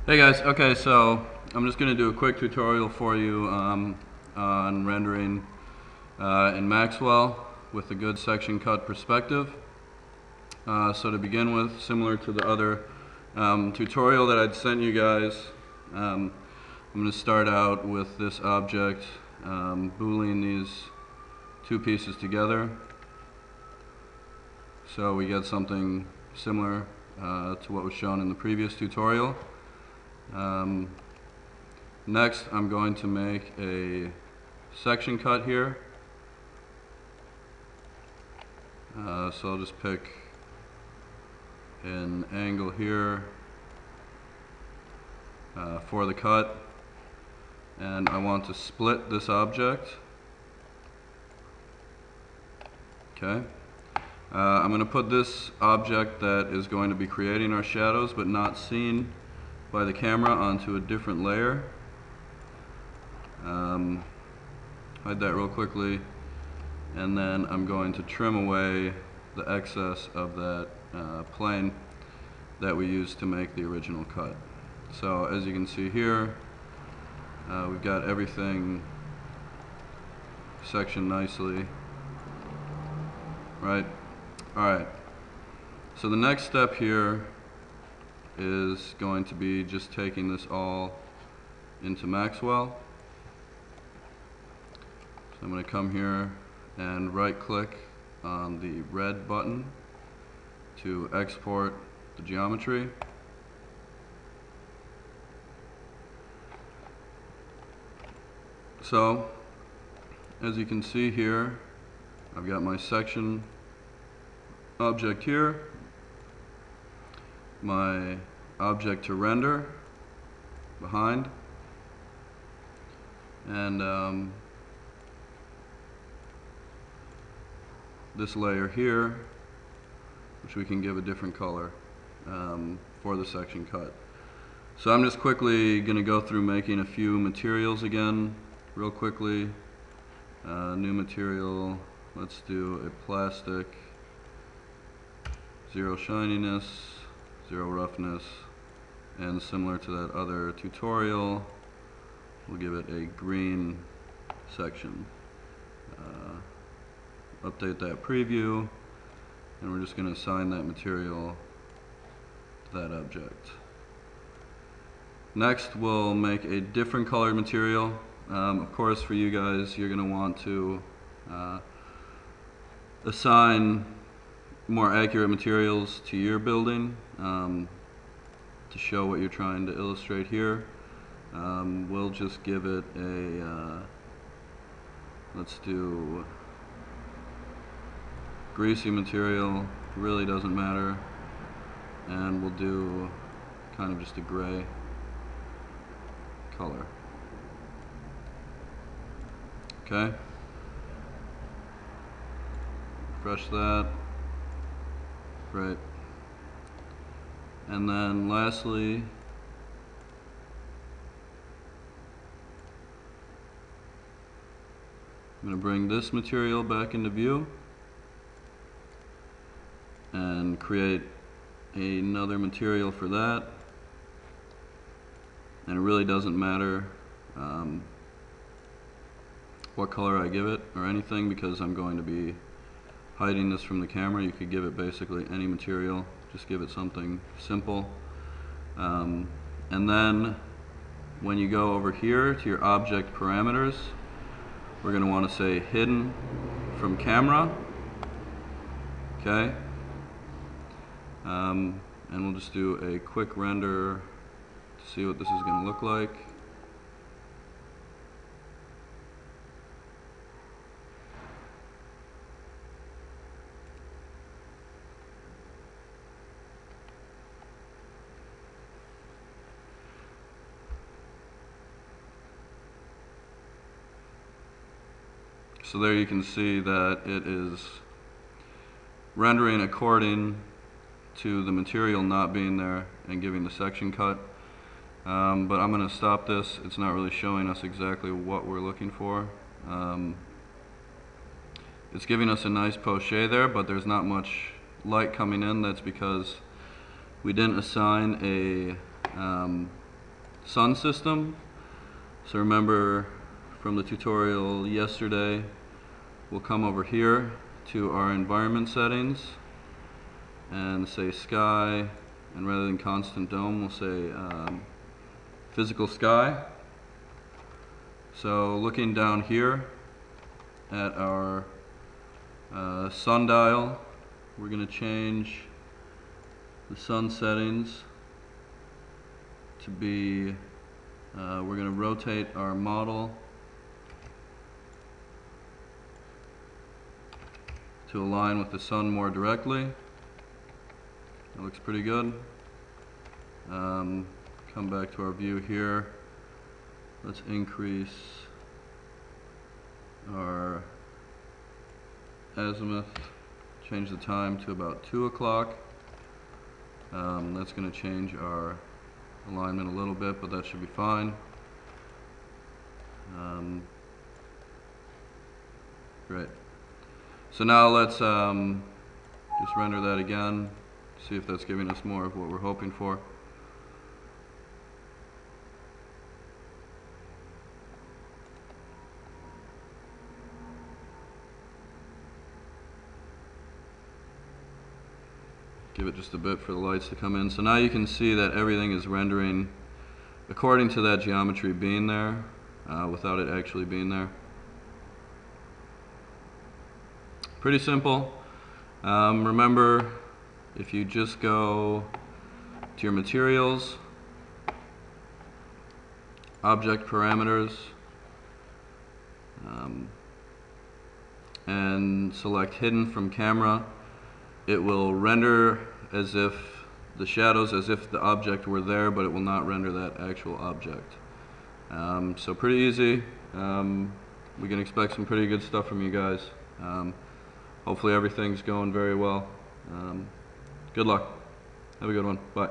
Hey guys, okay, so I'm just going to do a quick tutorial for you on rendering in Maxwell with a good section cut perspective. So to begin with, similar to the other tutorial that I'd sent you guys, I'm going to start out with this object, boolean these two pieces together so we get something similar to what was shown in the previous tutorial. Next, I'm going to make a section cut here. So I'll just pick an angle here for the cut, and I want to split this object. Okay. I'm going to put this object that is going to be creating our shadows but not seen by the camera onto a different layer. Hide that real quickly, and then I'm going to trim away the excess of that plane that we used to make the original cut. So as you can see here, we've got everything sectioned nicely, right? Alright, so the next step here is going to be just taking this all into Maxwell. So I'm going to come here and right click on the red button to export the geometry. So as you can see here, I've got my section object here, my object to render behind, and this layer here, which we can give a different color for the section cut. So I'm just quickly going to go through making a few materials again real quickly. New material, let's do a plastic, 0 shininess, 0 roughness, and similar to that other tutorial, we'll give it a green section. Update that preview, and we're just going to assign that material to that object. Next, we'll make a different colored material. Of course, for you guys, you're going to want to assign more accurate materials to your building to show what you're trying to illustrate here. We'll just give it a, let's do greasy material, really doesn't matter, and we'll do kind of just a gray color. Okay, refresh that. Great. And then lastly, I'm going to bring this material back into view and create another material for that. And it really doesn't matter what color I give it or anything, because I'm going to be hiding this from the camera. You could give it basically any material, just give it something simple. And then when you go over here to your object parameters, we're going to want to say hidden from camera. Okay, and we'll just do a quick render to see what this is going to look like. So there you can see that it is rendering according to the material not being there and giving the section cut. But I'm going to stop this. It's not really showing us exactly what we're looking for. It's giving us a nice poche there, but there's not much light coming in. That's because we didn't assign a sun system. So remember from the tutorial yesterday, we'll come over here to our environment settings and say sky, and rather than constant dome we'll say physical sky. So looking down here at our sundial, we're going to change the sun settings to be, we're going to rotate our model to align with the sun more directly. That looks pretty good. Come back to our view here. Let's increase our azimuth, change the time to about 2 o'clock. That's going to change our alignment a little bit, but that should be fine. Great. So now let's just render that again, see if that's giving us more of what we're hoping for. Give it just a bit for the lights to come in. So now you can see that everything is rendering according to that geometry being there, without it actually being there. Pretty simple. Remember, if you just go to your materials, object parameters, and select hidden from camera, it will render as if the shadows as if the object were there, but it will not render that actual object. So pretty easy. We can expect some pretty good stuff from you guys. Hopefully everything's going very well. Good luck. Have a good one. Bye.